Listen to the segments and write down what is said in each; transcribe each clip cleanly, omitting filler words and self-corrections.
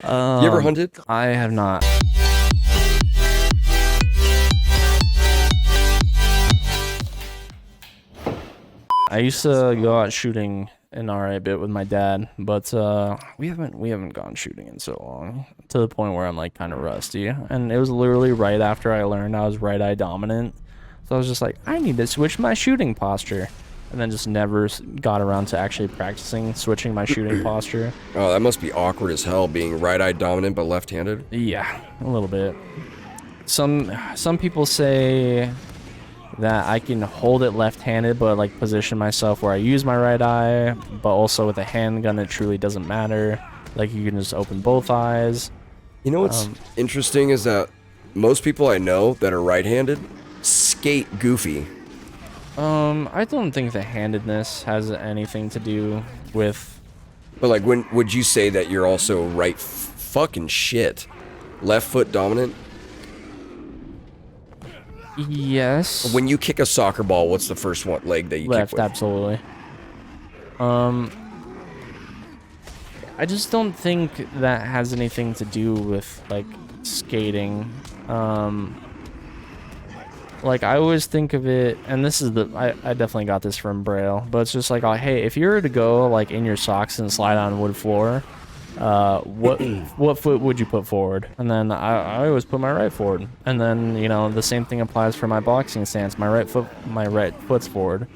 You ever hunted? I have not. I used to go out shooting an alright bit with my dad, but we haven't gone shooting in so long, to the point where I'm like kind of rusty. And it was literally right after I learned I was right eye dominant, so I was just like, I need to switch my shooting posture, and then just never got around to actually practicing switching my shooting posture. Oh, that must be awkward as hell, being right-eye dominant but left-handed. Yeah, a little bit. Some people say that I can hold it left-handed, but like position myself where I use my right eye, but also with a handgun it truly doesn't matter. Like you can just open both eyes. You know what's interesting is that most people I know that are right-handed skate goofy. I don't think the handedness has anything to do with. But like, when would you say that you're also right fucking shit? Left foot dominant? Yes. When you kick a soccer ball, what's the first leg that you Left, kick with? absolutely. I just don't think that has anything to do with like skating. Like I always think of it, and this is I definitely got this from Braille, but it's just like, oh, hey, if you were to go like in your socks and slide on wood floor, what foot would you put forward? And then I always put my right forward, and then you know the same thing applies for my boxing stance. My right foot's forward.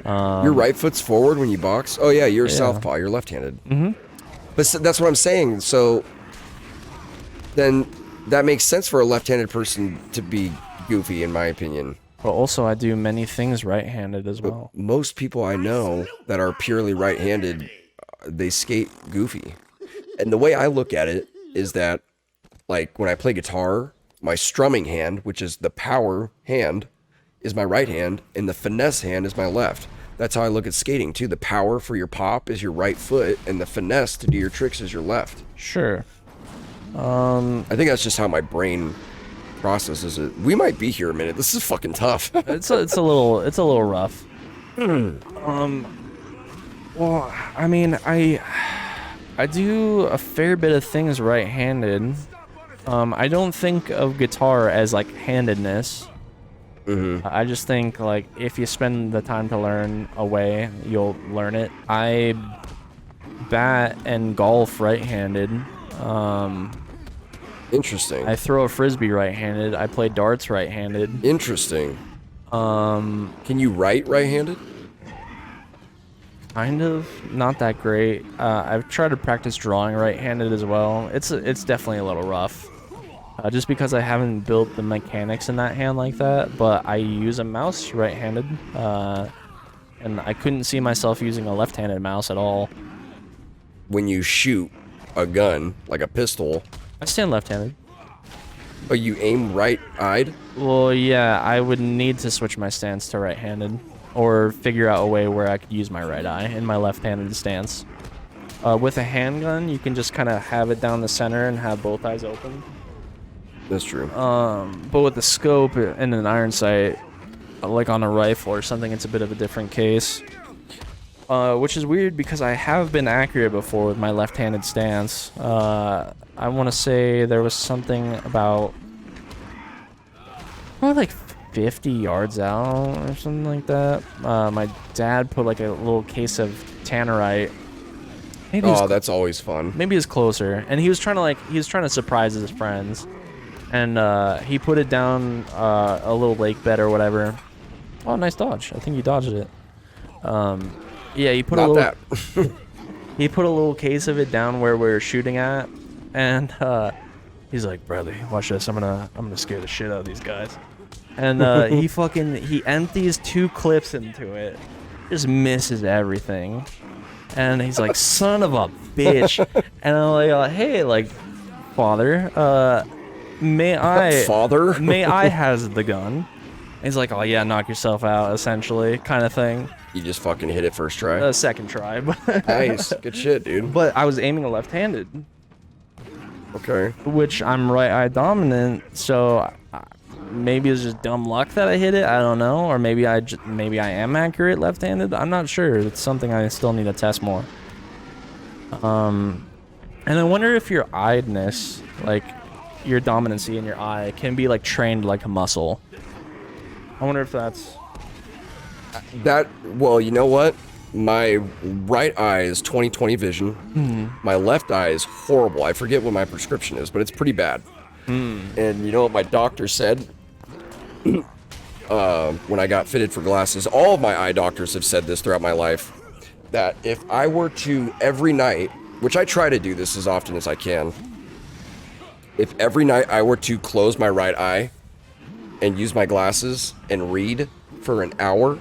Your right foot's forward when you box? Oh yeah, you're a southpaw. You're left-handed. But that's what I'm saying. So then that makes sense for a left-handed person to be goofy, in my opinion. But also, I do many things right-handed as well. Most people I know that are purely right-handed, they skate goofy. And the way I look at it is that, like, when I play guitar, my strumming hand, which is the power hand, is my right hand, and the finesse hand is my left. That's how I look at skating, too. The power for your pop is your right foot, and the finesse to do your tricks is your left. Sure. I think that's just how my brain processes it. We might be here a minute. This is fucking tough. It's a little rough. Well, I mean, I do a fair bit of things right-handed. I don't think of guitar as like handedness. I just think like if you spend the time to learn a way, you'll learn it. I bat and golf right-handed. Interesting. I throw a frisbee right-handed. I play darts right-handed. Interesting. Can you write right-handed? Kind of, not that great. I've tried to practice drawing right-handed as well. It's definitely a little rough, just because I haven't built the mechanics in that hand like that. But I use a mouse right-handed, and I couldn't see myself using a left-handed mouse at all. When you shoot a gun, like a pistol, I stand left-handed. but you aim right-eyed? Well, yeah, I would need to switch my stance to right-handed, or figure out a way where I could use my right eye in my left-handed stance. With a handgun, you can just kind of have it down the center and have both eyes open. That's true. But with the scope and an iron sight, like on a rifle or something, it's a bit of a different case. Which is weird because I have been accurate before with my left-handed stance. I want to say there was something about probably like 50 yards out or something like that. My dad put like a little case of tannerite. Maybe That's always fun. maybe it's closer, and he was trying to surprise his friends, and he put it down a little lake bed or whatever. Oh, nice dodge! I think you dodged it. Yeah, he put Not a little. that. He put a little case of it down where we were shooting at, and he's like, "Bradley, watch this. I'm gonna scare the shit out of these guys." And he empties 2 clips into it, just misses everything, and he's like, "Son of a bitch!" And I'm like, "Hey, like, father, may I has the gun?" And he's like, "Oh yeah, knock yourself out," essentially, kind of thing. You just fucking hit it first try. Second try, but Nice. Good shit, dude. but I was aiming a left-handed, Okay. which I'm right eye dominant, so maybe it's just dumb luck that I hit it. I don't know, or maybe I am accurate left-handed. I'm not sure. It's something I still need to test more. And I wonder if your eyedness, like your dominancy in your eye, can be like trained like a muscle. I wonder if that's That, well, you know what? My right eye is 20/20 vision. My left eye is horrible. I forget what my prescription is, but it's pretty bad. And you know what my doctor said? When I got fitted for glasses, all of my eye doctors have said this throughout my life, that if I were to every night, which I try to do this as often as I can, if every night I were to close my right eye and use my glasses and read for an hour,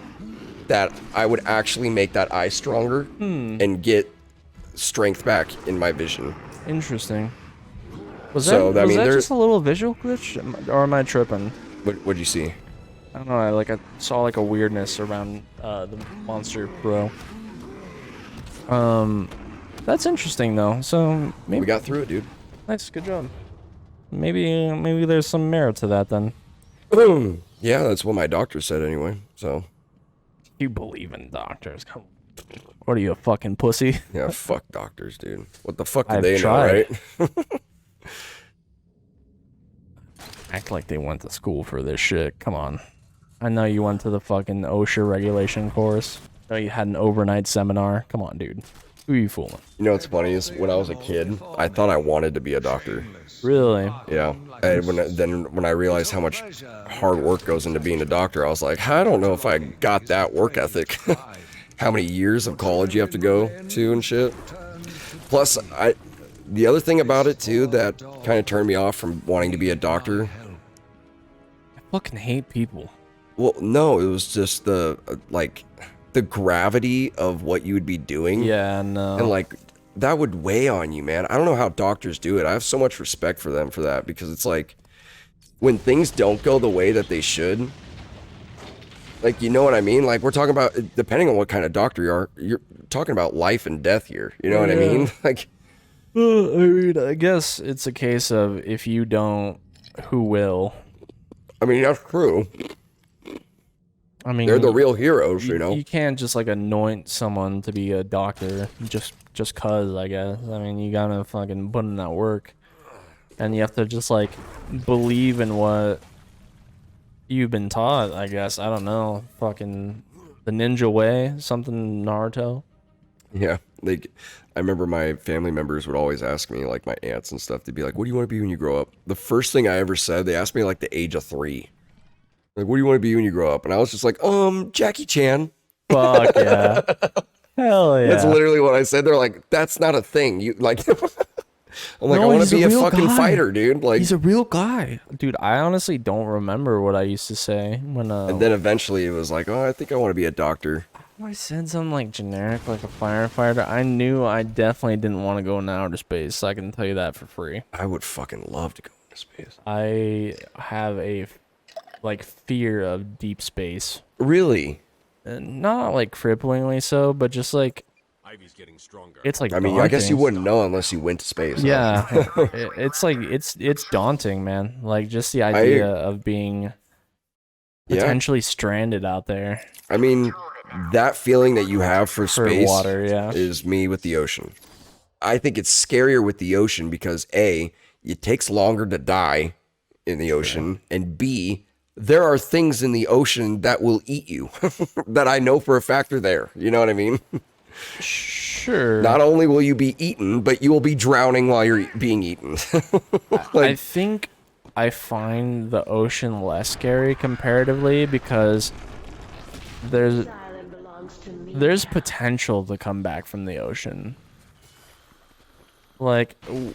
that I would actually make that eye stronger and get strength back in my vision. interesting. Was So, that, I was mean, that there- just a little visual glitch, or am I tripping? What'd you see? I don't know. I saw like a weirdness around the monster, bro. That's interesting though. So maybe We got through it, dude. nice, good job. Maybe there's some merit to that then. Yeah, that's what my doctor said anyway. So, You believe in doctors? Come, what are you, a fucking pussy? yeah, fuck doctors, dude. What the fuck do I've they tried. know, right? Act like they went to school for this shit. Come on. I know you went to the fucking OSHA regulation course. I know you had an overnight seminar. Come on, dude. Who are you fooling? You know what's funny is when I was a kid, I thought I wanted to be a doctor. Really? Yeah. And when I realized how much hard work goes into being a doctor, I was like, I don't know if I got that work ethic. How many years of college you have to go to and shit. Plus, the other thing about it too that kind of turned me off from wanting to be a doctor. I fucking hate people. Well, no, it was just the gravity of what you would be doing. Yeah, no. And like that would weigh on you, man. I don't know how doctors do it. I have so much respect for them for that, because it's like when things don't go the way that they should, like, you know what I mean? Like, we're talking about, depending on what kind of doctor you are, you're talking about life and death here. You know what I mean? Like, I mean, I guess it's a case of if you don't, who will? I mean, that's true. I mean, They're the real heroes, you know? You can't just like anoint someone to be a doctor just cause, I guess. I mean, you gotta fucking put in that work, and you have to just like believe in what you've been taught. I guess, I don't know, fucking the ninja way, something Naruto. Yeah. Like, I remember my family members would always ask me, like my aunts and stuff, they'd be like, what do you want to be when you grow up? The first thing I ever said, they asked me like the age of 3. Like, what do you want to be when you grow up? And I was just like, Jackie Chan. Fuck yeah. Hell yeah. That's literally what I said. They're like, that's not a thing. You like, I'm like, No, I want he's to be a a real fucking guy. fighter, dude. Like, He's a real guy. Dude, I honestly don't remember what I used to say when and then eventually it was like, oh, I think I want to be a doctor. I said something like generic, like a firefighter. I knew I definitely didn't want to go into outer space. I can tell you that for free. I would fucking love to go into space. I have a fear of deep space. Really? And not like cripplingly so, but just like it's like I mean, I guess you daunting. wouldn't know unless you went to space. huh? Yeah, it's like it's daunting, man. Like just the idea of being Yeah. potentially stranded out there I mean, that feeling that you have for for space water. Yeah, is me with the ocean. I think it's scarier with the ocean because A, it takes longer to die in the ocean, and B, there are things in the ocean that will eat you that I know for a fact are there. You know what I mean? sure. Not only will you be eaten, but you will be drowning while you're being eaten. I think I find the ocean less scary comparatively because there's potential to come back from the ocean. Like 100%.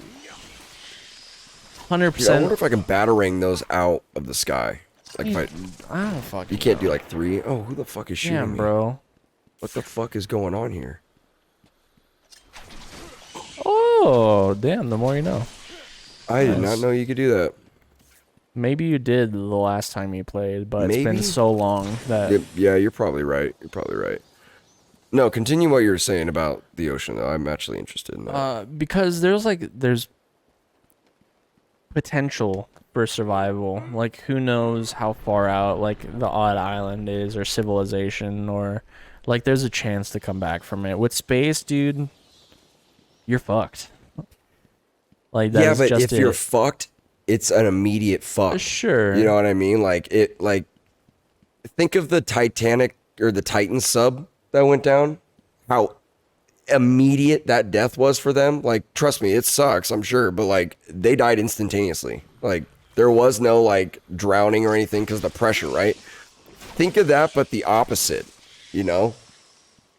Dude, I wonder if I can batarang those out of the sky. Like if I don't fucking you can't know. do like 3. Oh, who the fuck is shooting Yeah, me? bro. What the fuck is going on here? Oh, damn, the more you know. I did Nice. not know you could do that. Maybe you did the last time you played, but it's Maybe. been so long that Yeah, you're probably right. You're probably right. No, continue what you were saying about the ocean, though. I'm actually interested in that. because there's potential for survival. Like who knows how far out like the odd island is or civilization, or like there's a chance to come back from it. With space, dude, you're fucked. Like that Yeah, is but just if you're fucked, it's an immediate fuck. Sure. You know what I mean? Like think of the Titanic or the Titan sub that went down. How immediate that death was for them. Like, trust me, it sucks, I'm sure, but like they died instantaneously. Like there was no like drowning or anything because the pressure, right? Think of that, but the opposite. You know,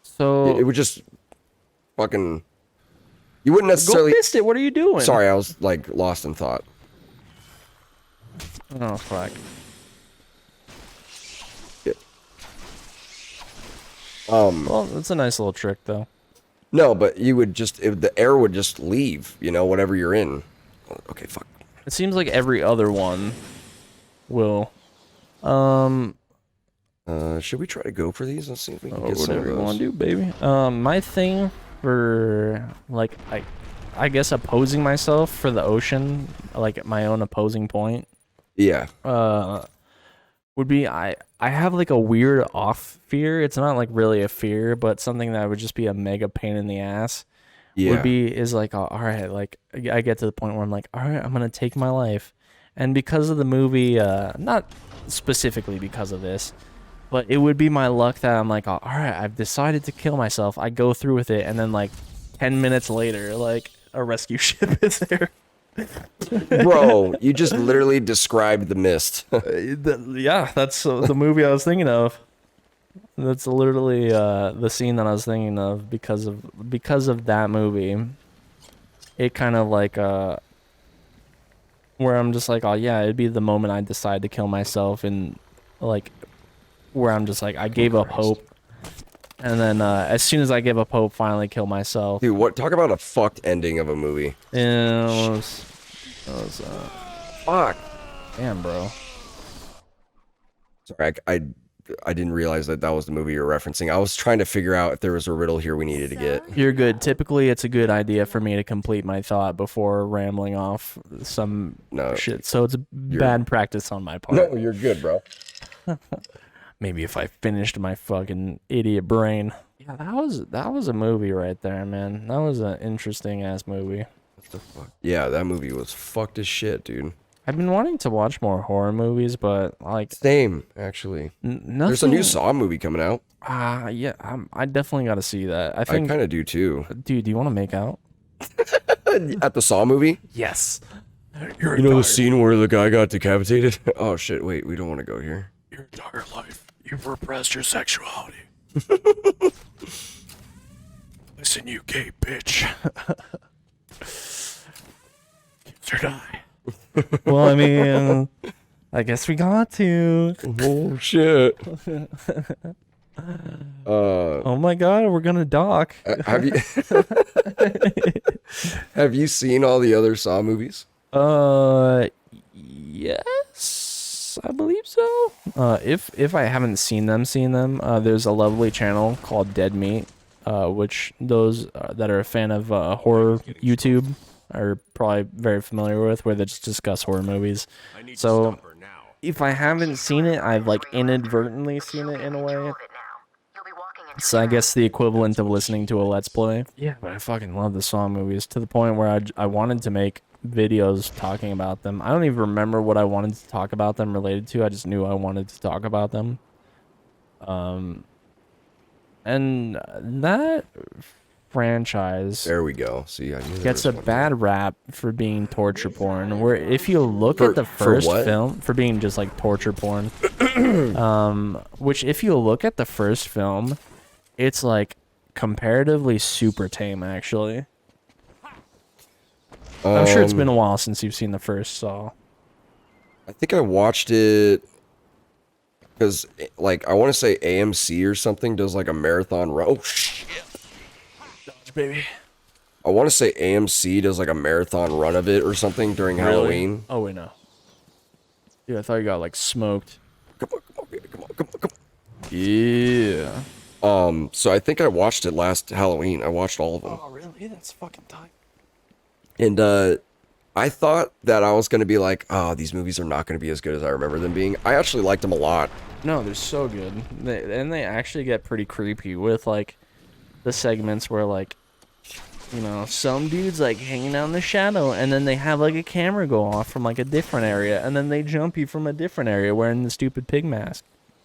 So it would just fucking. You wouldn't go necessarily. fist it. What are you doing? Sorry, I was like lost in thought. Oh fuck. Well, it's a nice little trick though. No, but you would just the air would just leave. You know, whatever you're in. Okay, fuck. It seems like every other one will. Should we try to go for these? Let's see if we can get some of Whatever you those. want to do, baby. My thing for like I guess opposing myself for the ocean, like my own opposing point. Yeah. Would be I have like a weird off fear. It's not like really a fear, but something that would just be a mega pain in the ass. Yeah. Would be is like all right, like I get to the point where I'm like, all right, I'm gonna take my life, and because of the movie, not specifically because of this, but it would be my luck that I'm like, all right, I've decided to kill myself. I go through with it, and then like 10 minutes later, like a rescue ship is there. Bro, you just literally described the mist. Yeah, that's the movie I was thinking of. That's literally the scene that I was thinking of because of that movie. It kind of like where I'm just like, oh yeah, it'd be the moment I decide to kill myself, and like where I'm just like, I gave up hope, and then as soon as I give up hope, finally kill myself. Dude, what? Talk about a fucked ending of a movie. And it was Fuck. damn, bro. Sorry, I didn't realize that was the movie you were referencing. I was trying to figure out if there was a riddle here we needed to get. You're good. Typically, it's a good idea for me to complete my thought before rambling off some shit. So it's bad practice on my part. No, you're good, bro. Maybe if I finished my fucking idiot brain. Yeah, that was a movie right there, man. That was an interesting ass movie. What the fuck? Yeah, that movie was fucked as shit, dude. I've been wanting to watch more horror movies, but like Same, actually. nothing. There's a new Saw movie coming out. Yeah, I definitely got to see that. I I think, kind of do too. dude, do you want to make out? At the Saw movie? Yes. You know the scene where the guy got decapitated? Oh shit, wait, we don't want to go here. Your entire life, you've repressed your sexuality. Listen, you gay bitch. Kiss or die. Well, I mean, I guess we got to. Oh shit. Oh my god, we're gonna dock. Have you have you seen all the other Saw movies? Yes, I believe so. If I haven't seen them, there's a lovely channel called Dead Meat, which those that are a fan of horror YouTube are probably very familiar with, where they just discuss horror movies. So if I haven't seen it, I've like inadvertently seen it in a way. So I guess the equivalent of listening to a Let's Play. Yeah, but I fucking love the Saw movies to the point where I wanted to make videos talking about them. I don't even remember what I wanted to talk about them related to. I just knew I wanted to talk about them. And that franchise There we go. See, I knew there gets was a one. bad rap for being torture porn. Where if you look For- at the for first what? film, for being just like torture porn, which if you look at the first film, it's like comparatively super tame actually. I'm sure it's been a while since you've seen the first Saw. I think I watched it because, like, I want to say AMC or something does like a marathon run. Oh shit! Dodge, baby. I want to say AMC does like a marathon run of it or something during Halloween. Oh wait, no. Dude, I thought you got like smoked. Come on, baby, come on. Yeah. So I think I watched it last Halloween. I watched all of them. Oh really? That's fucking tight. And I thought that I was going to be like, oh, these movies are not going to be as good as I remember them being. I actually liked them a lot. No, they're so good. They actually get pretty creepy with like the segments where like You know, some dude's like hanging out in the shadow, and then they have like a camera go off from like a different area, and then they jump you from a different area wearing the stupid pig mask.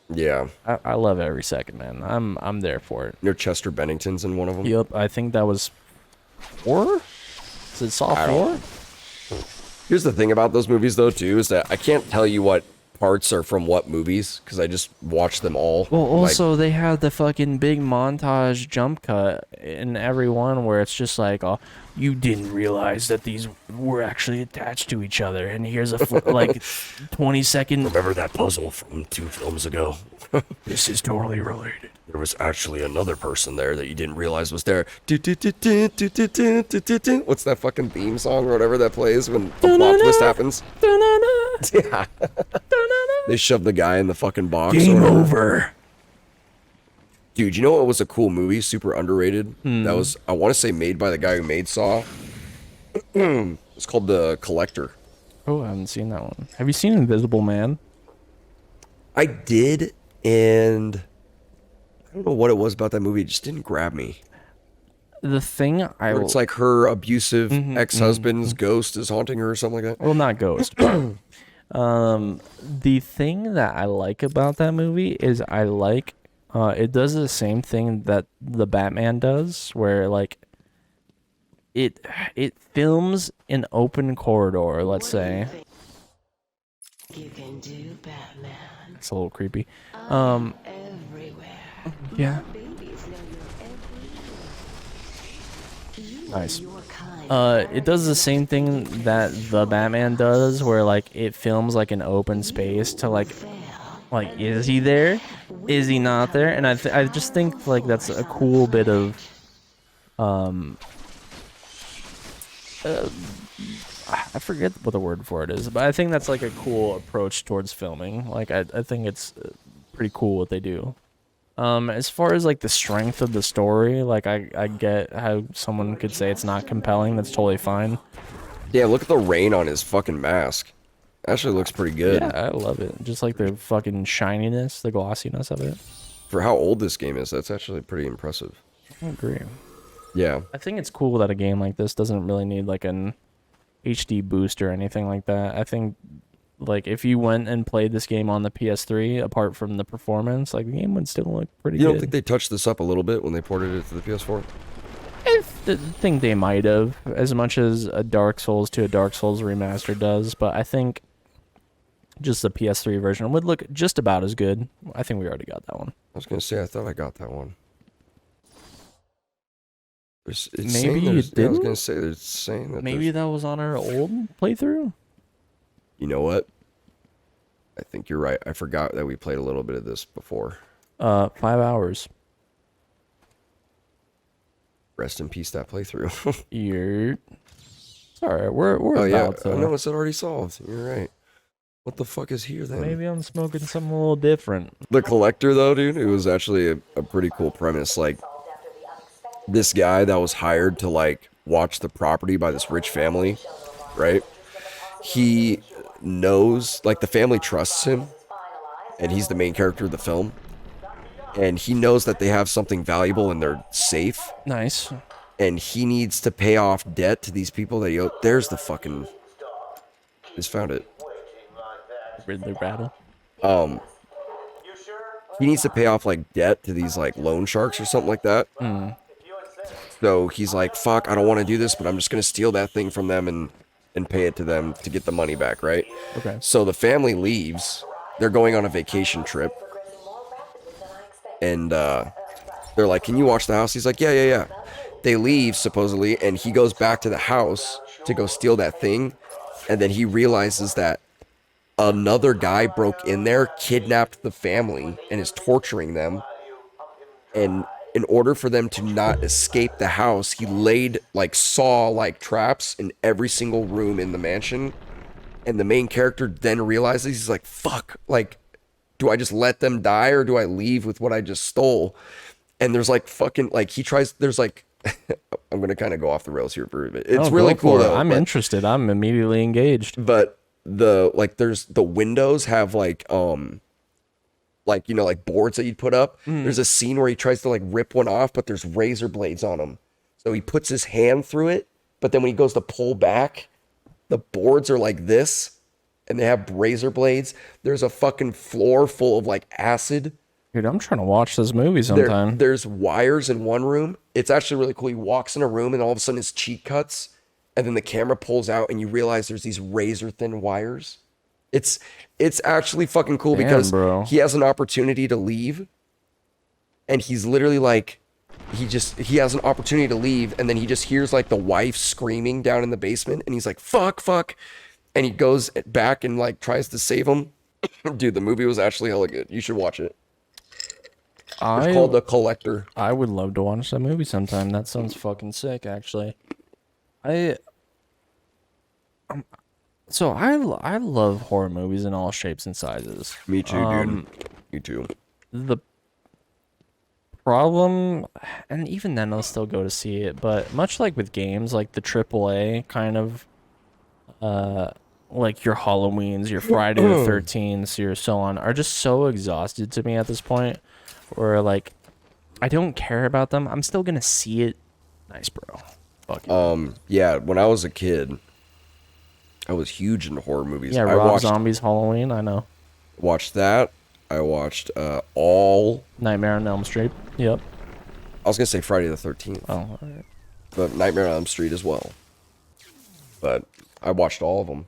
Yeah. I love every second, man. I'm there for it. Near Chester Bennington's in one of them. Yep, I think that was 4? Is it Saw 4? Here's the thing about those movies, though, too, is that I can't tell you what parts are from what movies, because I just watched them all. Well, also, they have the fucking big montage jump cut in every one where it's just like, oh, you didn't realize that these were actually attached to each other, and here's a, like, 20-second... Remember that puzzle from 2 films ago? This is totally related. There was actually another person there that you didn't realize was there. What's that fucking theme song or whatever that plays when a plot twist happens? Yeah. They shoved the guy in the fucking box. Game over. Dude, you know what was a cool movie? Super underrated. That was, I want to say, made by the guy who made Saw. It's called The Collector. Oh, I haven't seen that one. Have you seen Invisible Man? I did, and I don't know what it was about that movie. It just didn't grab me. The thing Where it's like her abusive ex-husband's ghost is haunting her or something like that. Well, not ghost. The thing that I like about that movie is I like it does the same thing that the Batman does, where like it films an open corridor, let's say. You can do Batman. It's a little creepy. Everywhere. Yeah. Babies know your every Nice. your kind. It does the same thing that the Batman does, where like it films like an open space to like is he there? Is he not there? And I just think like that's a cool bit of I forget what the word for it is, but I think that's like a cool approach towards filming. Like I think it's pretty cool what they do. As far as like the strength of the story, like I get how someone could say it's not compelling. That's totally fine. Yeah, look at the rain on his fucking mask. Actually looks pretty good. Yeah, I love it. Just like the fucking shininess, the glossiness of it. For how old this game is, that's actually pretty impressive. I agree. Yeah. I think it's cool that a game like this doesn't really need like an HD boost or anything like that. I think like if you went and played this game on the PS3, apart from the performance, like the game would still look pretty good. You don't think they touched this up a little bit when they ported it to the PS4? I think they might have, as much as a Dark Souls to a Dark Souls remaster does, but I think just the PS3 version would look just about as good. I think we already got that one. I was going to say, I thought I got that one. Maybe you didn't? Yeah, I was going to say, they're saying that Maybe that was on our old playthrough? You know what? I think you're right. I forgot that we played a little bit of this before. 5 hours. Rest in peace, that playthrough. You're... It's alright, we're Oh, yeah. about to... I know it's already solved. You're right. What the fuck is here, then? Maybe I'm smoking something a little different. The Collector, though, dude, it was actually a pretty cool premise. Like, this guy that was hired to, like, watch the property by this rich family, right? He knows, like, the family trusts him, and he's the main character of the film. And he knows that they have something valuable in their safe. Nice. And he needs to pay off debt to these people that he owes. There's the fucking... Just found it. Ridley battle. He needs to pay off, like, debt to these, like, loan sharks or something like that. So he's like, fuck, I don't want to do this, but I'm just going to steal that thing from them and pay it to them to get the money back, right? Okay. So the family leaves. They're going on a vacation trip. And they're like, can you watch the house? He's like, yeah. They leave, supposedly, and he goes back to the house to go steal that thing. And then he realizes that another guy broke in there, kidnapped the family, and is torturing them. And in order for them to not escape the house, he laid, like, saw-like traps in every single room in the mansion. And the main character then realizes, he's like, fuck, like, do I just let them die or do I leave with what I just stole? And there's, like, fucking, like, he tries, there's, like, I'm going to kind of go off the rails here for a bit. It's really cool, though. I'm interested. I'm immediately engaged. But there's the windows have, like, you know, like boards that you'd put up. There's a scene where he tries to, like, rip one off, but there's razor blades on them. So he puts his hand through it, but then when he goes to pull back, the boards are like this, and they have razor blades. There's a fucking floor full of like acid. Dude, I'm trying to watch this movie sometime. There's wires in one room. It's actually really cool. He walks in a room and all of a sudden his cheek cuts, and then the camera pulls out and you realize there's these razor thin wires. It's actually fucking cool because bro. he has an opportunity to leave, and he's literally like, he has an opportunity to leave, and then he just hears like the wife screaming down in the basement, and he's like, fuck, and he goes back and like tries to save him. Dude, the movie was actually hella good. You should watch it. It's called The Collector. I would love to watch that movie sometime. That sounds fucking sick, actually. So I love horror movies in all shapes and sizes. Me too, dude. Me too. The problem, and even then I'll still go to see it, but much like with games, like the AAA kind of, like your Halloweens, your Friday the 13th, your so on, are just so exhausted to me at this point, where like, I don't care about them. I'm still gonna see it. Nice, bro. Fuck it. Yeah, when I was a kid, I was huge into horror movies. Yeah, I Rob Zombie's Halloween, I know. watched that. I watched all. Nightmare on Elm Street. Yep. I was gonna say Friday the 13th, Oh, all right. but Nightmare on Elm Street as well. But I watched all of them.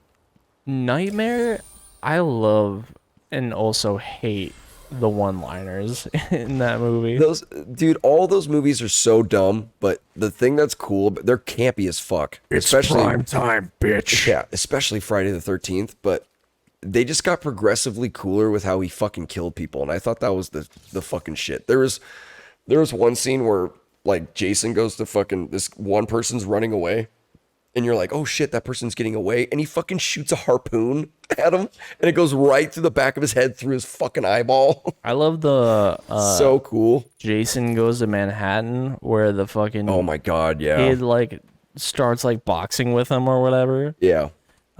Nightmare, I love and also hate the one-liners in that movie. Those, dude, all those movies are so dumb. But the thing that's cool, they're campy as fuck. Especially time, bitch. Yeah, especially Friday the 13th. But they just got progressively cooler with how he fucking killed people, and I thought that was the fucking shit. There was one scene where like Jason goes to fucking, this one person's running away, and you're like, oh shit, that person's getting away, and he fucking shoots a harpoon at him, and it goes right through the back of his head, through his fucking eyeball. I love the So cool. Jason Goes to Manhattan, where the fucking Oh my god, yeah. kid like starts like boxing with him or whatever. Yeah.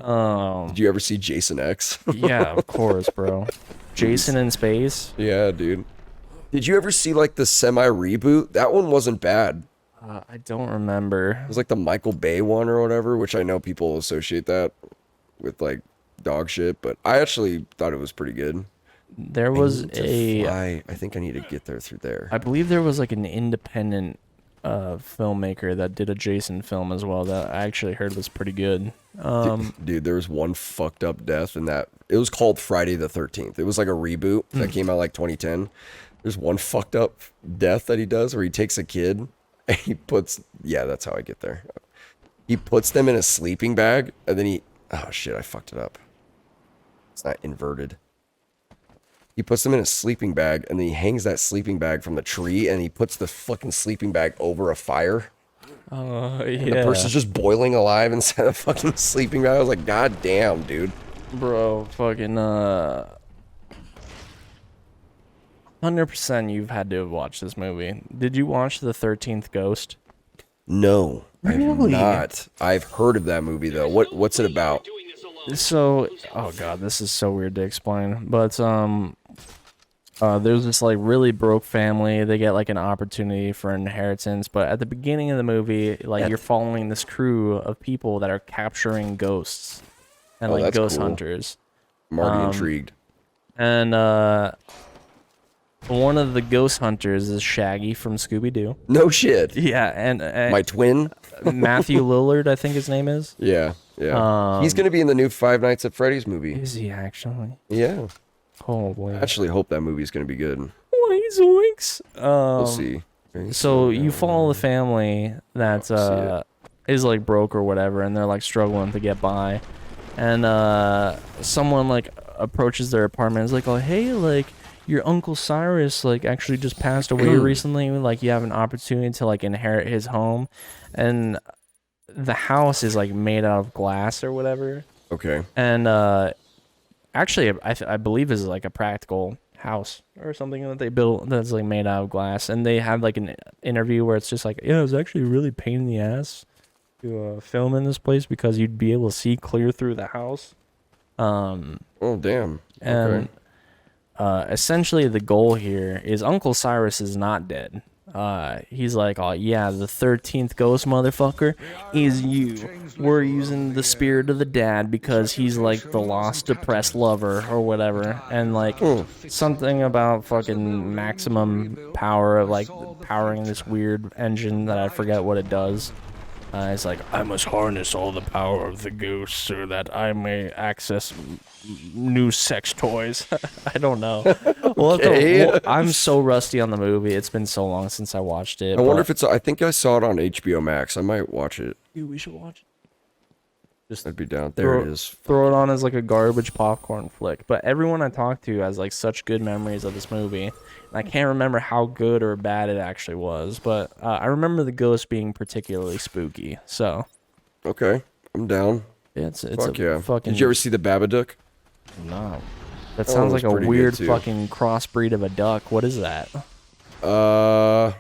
Did you ever see Jason X? Yeah, of course, bro. Jason in space. Yeah, dude. Did you ever see like the semi reboot? That one wasn't bad. I don't remember. It was like the Michael Bay one or whatever, which I know people associate that with like dog shit, but I actually thought it was pretty good. There was I think I need to get there through there. I believe there was like an independent filmmaker that did a Jason film as well that I actually heard was pretty good. Dude, there was one fucked up death in that. It was called Friday the 13th. It was like a reboot that came out like 2010. There's one fucked up death that he does where he takes a kid and he puts, yeah, that's how I get there. He puts them in a sleeping bag and then oh shit, I fucked it up. It's not inverted. He puts them in a sleeping bag and then he hangs that sleeping bag from the tree and he puts the fucking sleeping bag over a fire. Yeah. The person's just boiling alive inside the fucking sleeping bag. I was like, god damn, dude. Bro, fucking 100% you've had to have watched this movie. Did you watch The 13th Ghost? No, I have Really? not. I've heard of that movie though. What's it about? So, oh god, this is so weird to explain, but there's this like really broke family. They get like an opportunity for inheritance, but at the beginning of the movie, like you're following this crew of people that are capturing ghosts and like that's ghost cool. hunters. I'm already intrigued. And one of the ghost hunters is Shaggy from Scooby-Doo. No shit. Yeah, and My twin? Matthew Lillard, I think his name is. Yeah. He's gonna be in the new Five Nights at Freddy's movie. Is he actually? Yeah. Holy. I actually hope that movie's gonna be good. Zoinks. We'll see. So you follow the family that is like broke or whatever, and they're like struggling to get by, and someone like approaches their apartment. And is like, oh hey, like your Uncle Cyrus like actually just passed away recently. Like you have an opportunity to like inherit his home, and the house is like made out of glass or whatever. Okay. And actually, I believe is like a practical house or something that they built that's like made out of glass. And they have like an interview where it's just like, yeah, it was actually a really pain in the ass to film in this place because you'd be able to see clear through the house. Oh damn. And Okay. essentially the goal here is Uncle Cyrus is not dead. he's like, oh yeah, the 13th ghost motherfucker is you. We're using the spirit of the dad because he's like the lost depressed lover or whatever, and like something about fucking maximum power of like powering this weird engine that I forget what it does. It's like, I must harness all the power of the ghost so that I may access new sex toys. I don't know. Okay. I'm so rusty on the movie. It's been so long since I watched it. I wonder if it's. I think I saw it on HBO Max. I might watch it. Dude, we should watch it. Just I'd be down. There it is. throw it on as like a garbage popcorn flick. But everyone I talk to has like such good memories of this movie. And I can't remember how good or bad it actually was. But I remember the ghost being particularly spooky. So Okay, I'm down. it's Fuck a yeah. fucking. Did you ever see the Babadook? No. That That sounds one was like a pretty good, weird too. fucking crossbreed of a duck. What is that? Uh,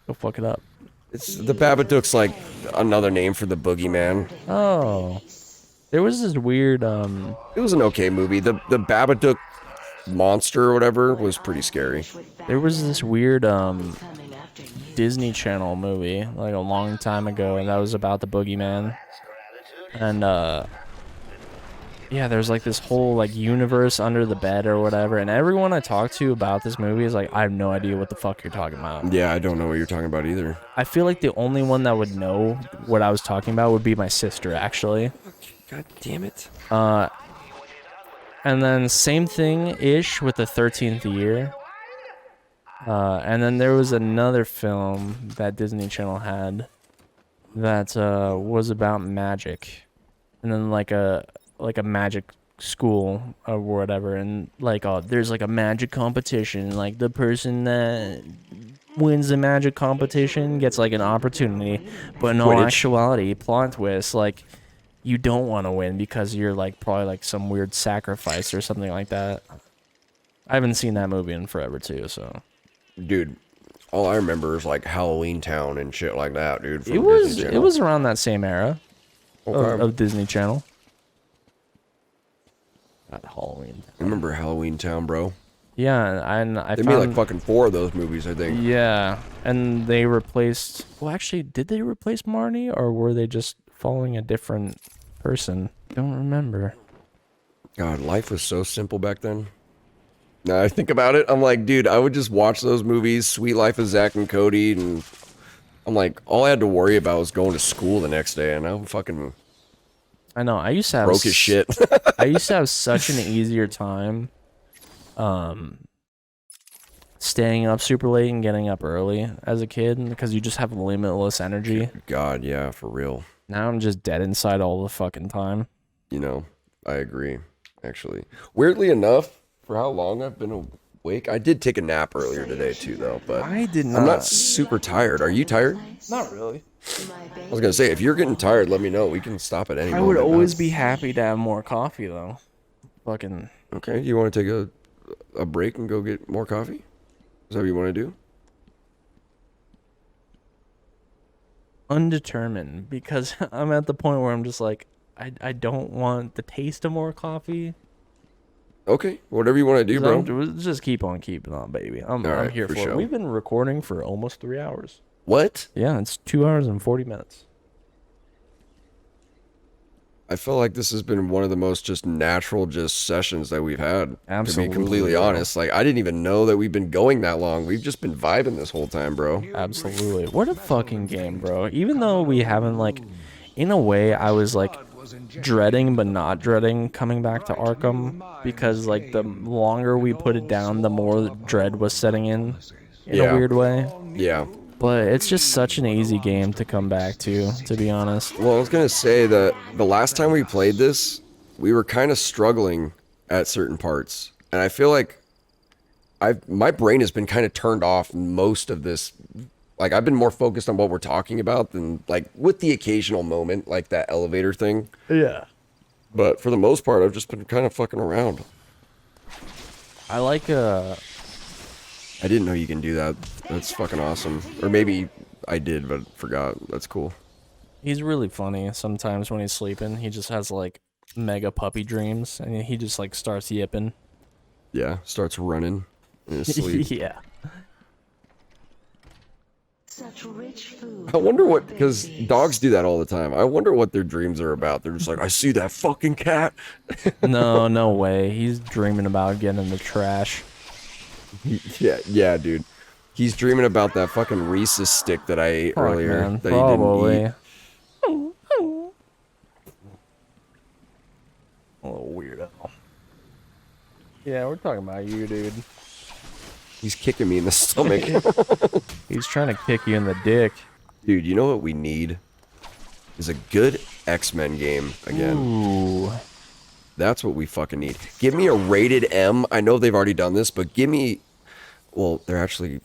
Go fuck it up. it's the Babadook's like another name for the boogeyman. Oh. There was this weird, It was an okay movie. The Babadook monster or whatever was pretty scary. there was this weird, Disney Channel movie, like a long time ago, and that was about the boogeyman. And, yeah, there's like this whole like universe under the bed or whatever, and everyone I talk to about this movie is like, I have no idea what the fuck you're talking about. Yeah, I don't know what you're talking about either. I feel like the only one that would know what I was talking about would be my sister, actually. God damn it. And then same thing-ish with the 13th year. And then there was another film that Disney Channel had that was about magic. And then like a magic school or whatever, and like there's like a magic competition, like the person that wins the magic competition gets like an opportunity, but in all Quidditch. actuality, plot twist, like you don't want to win because you're like probably like some weird sacrifice or something like that. I haven't seen that movie in forever too, so Dude, all I remember is like Halloween Town and shit like that, dude. from it was Disney it Channel. was around that same era Okay. of Disney Channel. Not Halloween. I remember Halloween Town, bro. Yeah, and I They found made like fucking 4 of those movies, I think. yeah, and they replaced. Well, actually, did they replace Marnie, or were they just following a different person? Don't remember. God, life was so simple back then. Now I think about it, I'm like, dude, I would just watch those movies, Sweet Life of Zach and Cody, and I'm like, all I had to worry about was going to school the next day, and I'm fucking I know. I used to have broke as shit. I used to have such an easier time, staying up super late and getting up early as a kid because you just have limitless energy. God, yeah, for real. Now I'm just dead inside all the fucking time. You know, I agree, actually. Weirdly enough, for how long I've been awake, I did take a nap earlier today too, though, but I did I'm not super tired. Are you tired? Not really. I was gonna say, if you're getting tired, let me know. We can stop at any I moment. would always man. be happy to have more coffee though. Fucking. Okay, you want to take a break and go get more coffee? Is that what you want to do? Undetermined, because I'm at the point where I'm just like, I don't want the taste of more coffee. Okay, whatever you want to do, bro. Just keep on keeping on, baby. I'm right, here for for it. sure. We've been recording for almost 3 hours. What? Yeah, it's 2 hours and 40 minutes. I feel like this has been one of the most just natural just sessions that we've had. Absolutely, To be completely bro. honest, like I didn't even know that we've been going that long. We've just been vibing this whole time, bro. Absolutely. What a fucking game, bro. Even though we haven't, like, in a way, I was, like, dreading but not dreading coming back to Arkham because, like, the longer we put it down, the more dread was setting in Yeah. a weird way. Yeah. But it's just such an easy game to come back to be honest. Well, I was gonna say that the last time we played this, we were kind of struggling at certain parts, and I feel like my brain has been kind of turned off most of this. Like I've been more focused on what we're talking about than like with the occasional moment, like that elevator thing. Yeah. But for the most part, I've just been kind of fucking around. I like I didn't know you can do that. That's fucking awesome. Or maybe I did, but forgot. That's cool. he's really funny sometimes when he's sleeping. He just has like mega puppy dreams and he just like starts yipping. Yeah, starts running in his sleep. Yeah. Such rich food. I wonder what, because dogs do that all the time. I wonder what their dreams are about. They're just like, I see that fucking cat. No, no way. He's dreaming about getting in the trash. Yeah, dude. He's dreaming about that fucking Reese's stick that I ate Fuck, earlier man. that he didn't eat. A little weirdo. Yeah, we're talking about you, dude. He's kicking me in the stomach. He's trying to kick you in the dick. Dude, you know what we need? Is a good X-Men game again. Ooh. That's what we fucking need. Give me a rated M. I know they've already done this, but give me... Well, they're actually...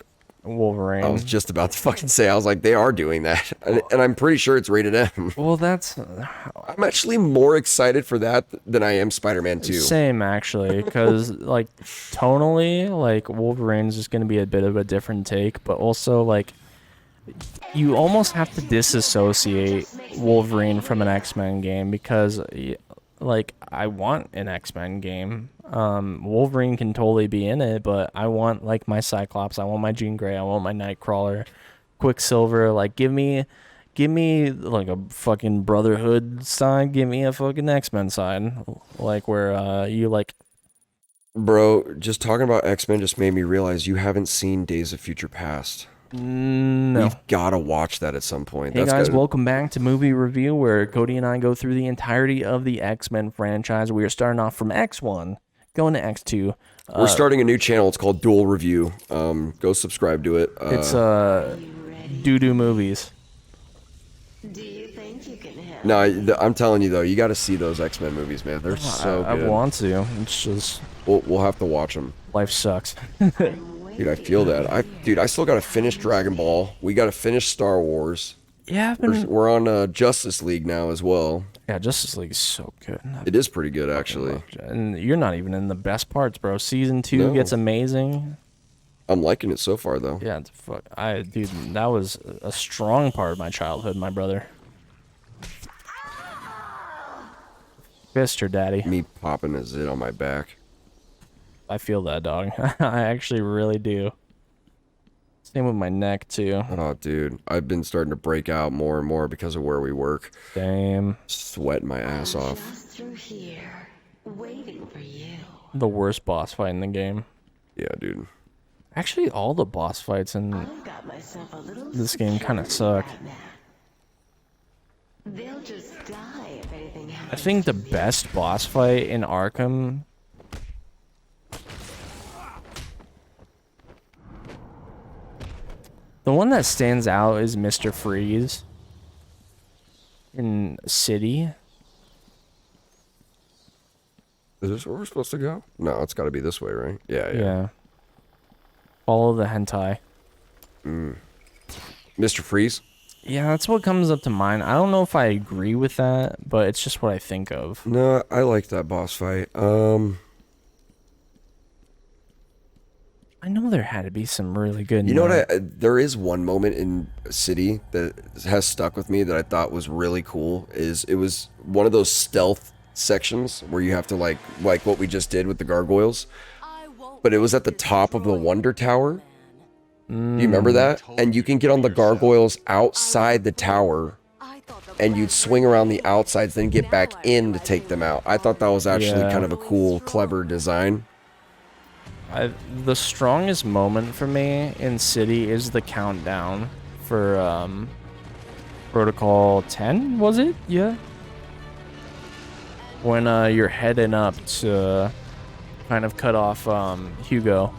Wolverine. I was just about to fucking say, I was like, they are doing that. And I'm pretty sure it's rated M. Well, that's... I'm actually more excited for that than I am Spider-Man 2. Same, actually, because, like, tonally, like, Wolverine's just going to be a bit of a different take, but also, like, you almost have to disassociate Wolverine from an X-Men game, because, like, I want an X-Men game. Wolverine can totally be in it, but I want, like, my Cyclops, I want my Jean Grey, I want my Nightcrawler, Quicksilver, like, give me like a fucking Brotherhood side, give me a fucking X-Men side, like where you like. Bro, just talking about X-Men just made me realize you haven't seen Days of Future Past. No. We've gotta watch that at some point. Hey guys, gotta... welcome back to Movie Review, where Cody and I go through the entirety of the X-Men franchise. We are starting off from X1, going to X2. We're starting a new channel. It's called Dual Review. Go subscribe to it. It's doo-doo movies. Do you think you can handle? No, I'm telling you though, you got to see those X-Men movies, man. They're so I good. want to. It's just We'll have to watch them. life sucks. Dude, I feel that. Dude, I still got to finish Dragon Ball. We got to finish Star Wars. Yeah, I've been... We're on Justice League now as well. Yeah, Justice League is so good. It is pretty good, actually. And you're not even in the best parts, bro. Season 2 No. gets amazing. I'm liking it so far, though. Yeah, dude, that was a strong part of my childhood, my brother. Fist her, daddy. Me popping a zit on my back. I feel that, dog. I actually really do. Same with my neck, too. Oh, dude. I've been starting to break out more and more because of where we work. Damn. Sweating my ass off. Just through here, waiting for you. The worst boss fight in the game. Yeah, dude. Actually, all the boss fights in I've got myself a little this game kind of suck. right now. They'll just die if anything I happens. think the best boss fight in Arkham... The one that stands out is Mr. Freeze in City. Is this where we're supposed to go? No, it's got to be this way, right? Yeah. Yeah. Follow the hentai. Mr. Freeze? Yeah, that's what comes up to mind. I don't know if I agree with that, but it's just what I think of. No, I like that boss fight. I know there had to be some really good... You know what? There is one moment in City that has stuck with me that I thought was really cool. It was one of those stealth sections where you have to like what we just did with the gargoyles. But it was at the top of the Wonder Tower. Do you remember that? And you can get on the gargoyles outside the tower, and you'd swing around the outsides, then get back in to take them out. I thought that was actually Yeah. kind of a cool, clever design. The strongest moment for me in City is the countdown for Protocol 10, was it? Yeah. When you're heading up to kind of cut off Hugo.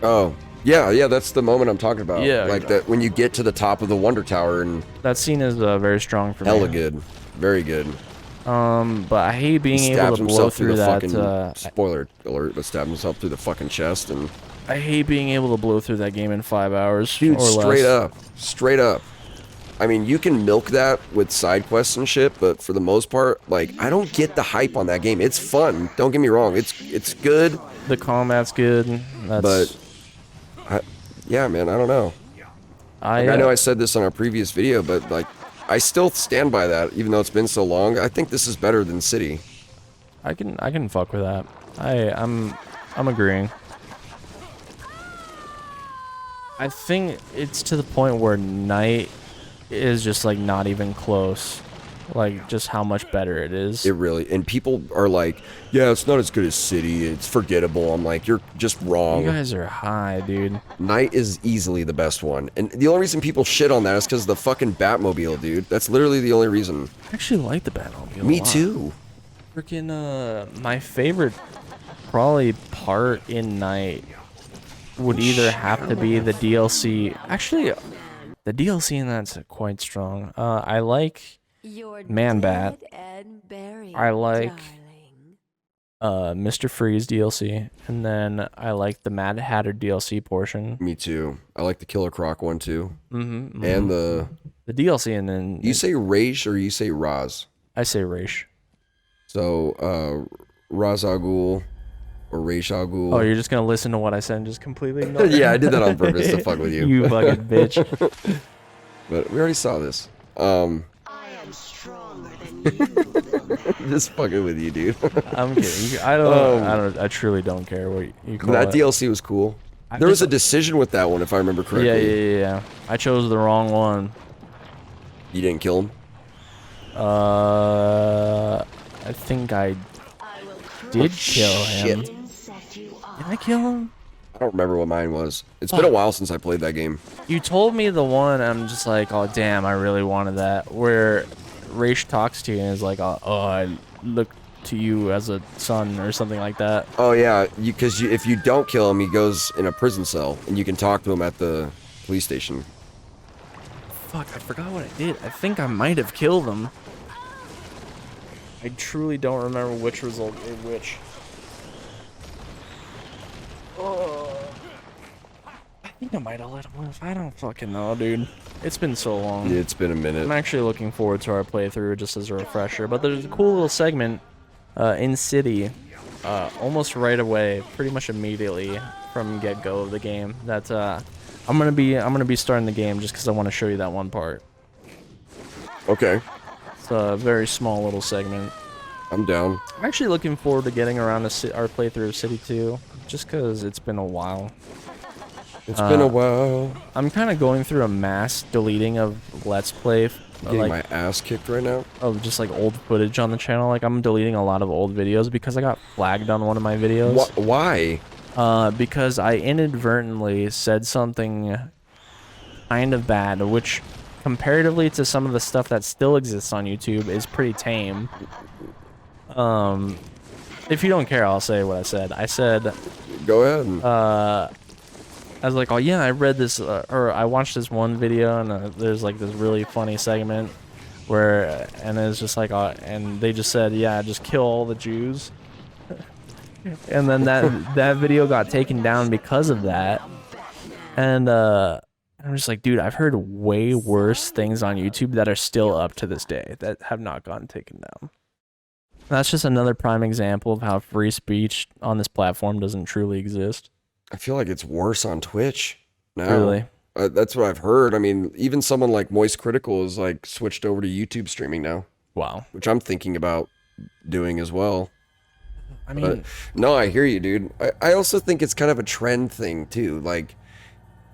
Oh, yeah, that's the moment I'm talking about. Yeah. Like that when you get to the top of the Wonder Tower and That scene is very strong for hella me. good. Very good. But I hate being He able stabs to blow himself through through the that. fucking spoiler alert, but stabbed himself through the fucking chest and I hate being able to blow through that game in 5 hours dude, or straight less. straight up. I mean, you can milk that with side quests and shit, but for the most part, like I don't get the hype on that game. It's fun. Don't get me wrong. It's good, The combat's good. That's, yeah, man. I don't know. I I know I said this on our previous video, but like I still stand by that, even though it's been so long. I think this is better than City. I can fuck with that. I'm agreeing. I think it's to the point where night is just like not even close. Like just how much better it is. It really, and people are like, yeah, it's not as good as City. It's forgettable. I'm like, you're just wrong. You guys are high, dude. Night is easily the best one. And the only reason people shit on that is because of the fucking Batmobile, dude. That's literally the only reason. I actually like the Batmobile. Me too. Freaking, my favorite probably part in Night would either have to be the DLC. Actually, the DLC in that's quite strong. I like Man Bat. I like Mr. Freeze DLC, and then I like the Mad Hatter DLC portion. Me too. I like the Killer Croc one too. Mm-hmm. And the DLC, and then you say Raish or you say Raz? I say Raish. So Raz Al Ghul or Raish Al Ghul. Oh, you're just gonna listen to what I said and just completely ignore it? Yeah, I did that on purpose to fuck with you. You fucking bitch. But we already saw this. Stronger than you. Just fucking with you, dude. I'm kidding. I truly don't care what you call that it. DLC was cool. There was a decision with that one, if I remember correctly. Yeah. I chose the wrong one. You didn't kill him? I think I did kill him. Shit. Did I kill him? I don't remember what mine was. It's been a while since I played that game. You told me the one, I'm just like, oh damn, I really wanted that. Where Raish talks to you and is like, oh, I look to you as a son or something like that. Oh yeah, because if you don't kill him, he goes in a prison cell, and you can talk to him at the police station. Fuck, I forgot what I did. I think I might have killed him. I truly don't remember which result or which. I think I might have let him live. I don't fucking know, dude. It's been so long. Yeah, it's been a minute. I'm actually looking forward to our playthrough just as a refresher. But there's a cool little segment in City, almost right away, pretty much immediately from get-go of the game. That I'm gonna be starting the game just because I want to show you that one part. Okay. It's a very small little segment. I'm down. I'm actually looking forward to getting around to our playthrough of City 2, just because it's been a while. It's been a while. I'm kind of going through a mass deleting of Let's Play. Getting my ass kicked right now. Of just like old footage on the channel. Like I'm deleting a lot of old videos because I got flagged on one of my videos. Why? Because I inadvertently said something kind of bad, which comparatively to some of the stuff that still exists on YouTube is pretty tame. If you don't care, I'll say what I said. I said, go ahead. I was like, oh yeah, I read this, or I watched this one video, and there's like this really funny segment where, and it's just like, and they just said, yeah, just kill all the Jews. And then that video got taken down because of that. And I'm just like, dude, I've heard way worse things on YouTube that are still up to this day that have not gotten taken down. That's just another prime example of how free speech on this platform doesn't truly exist. I feel like it's worse on Twitch now. Really? That's what I've heard. I mean, even someone like Moist Critical is like switched over to YouTube streaming now. Wow. Which I'm thinking about doing as well. I mean, no, I hear you, dude. I also think it's kind of a trend thing too. Like,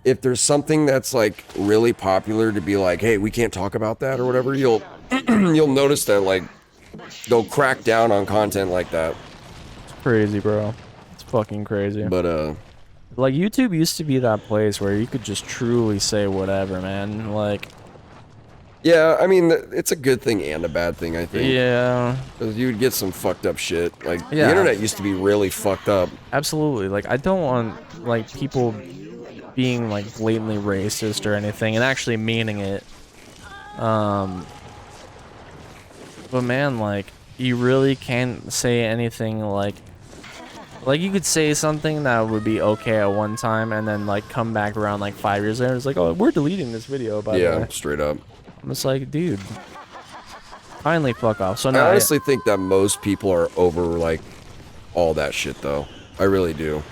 if there's something that's like really popular to be like, hey, we can't talk about that or whatever, you'll you'll notice that like they'll crack down on content like that. It's crazy, bro. It's fucking crazy. But like YouTube used to be that place where you could just truly say whatever, man. Like, yeah, I mean, it's a good thing and a bad thing, I think. yeah. Because you would get some fucked up shit. Like, Yeah. the internet used to be really fucked up. Absolutely. Like, I don't want like people being like blatantly racist or anything and actually meaning it. But man, like, you really can't say anything like you could say something that would be okay at one time and then like come back around like 5 years later. It's like, oh, we're deleting this video, by the way. Yeah, straight up. I'm just like, dude, finally fuck off. So I now honestly think that most people are over like all that shit though. I really do.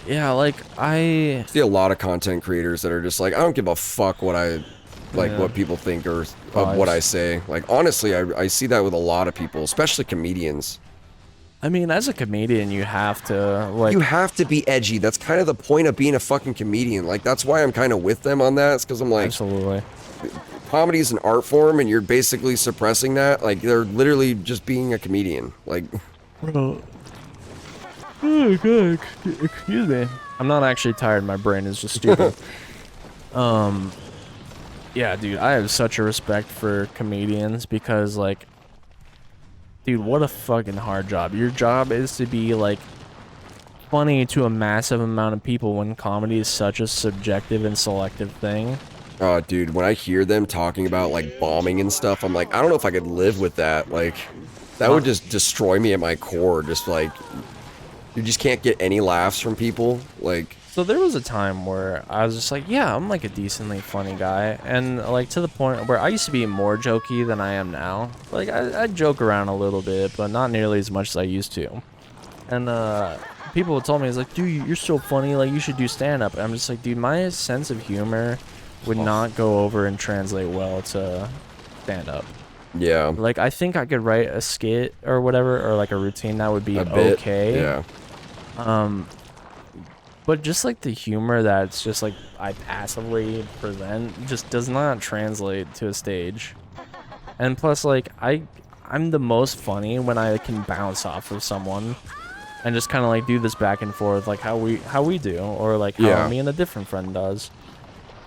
yeah, like I See a lot of content creators that are just like, I don't give a fuck what I like, Yeah. what people think or of Oh, what I say. Like, honestly, I see that with a lot of people, especially comedians. I mean, as a comedian, you have to like. You have to be edgy. That's kind of the point of being a fucking comedian. Like, that's why I'm kind of with them on that. It's because I'm like, Absolutely. comedy is an art form, and you're basically suppressing that. Like, they're literally just being a comedian. Like, Bro. Oh, God. Excuse me. I'm not actually tired. My brain is just stupid. Yeah, dude, I have such a respect for comedians because, like, dude, what a fucking hard job. Your job is to be, like, funny to a massive amount of people when comedy is such a subjective and selective thing. oh, dude, when I hear them talking about, like, bombing and stuff, I'm like, I don't know if I could live with that. Like, that would just destroy me at my core. Just, like, you just can't get any laughs from people. Like, So there was a time where I was just like, yeah, I'm like a decently funny guy. And like to the point where I used to be more jokey than I am now. Like I joke around a little bit, but not nearly as much as I used to. And people would tell me, it's like, dude, you're so funny, like you should do stand-up. And I'm just like, dude, my sense of humor would not go over and translate well to stand-up. yeah. Like I think I could write a skit or whatever, or like a routine that would be A bit, okay. yeah. But just like the humor that's just like I passively present just does not translate to a stage. And plus like I'm the most funny when I can bounce off of someone and just kind of like do this back and forth like how we do, or like how Yeah. me and a different friend does.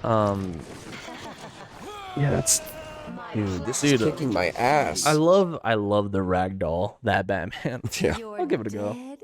Yeah, that's Dude, this Dude, is kicking my ass. I love the ragdoll, that Batman. Yeah. I'll give it a go.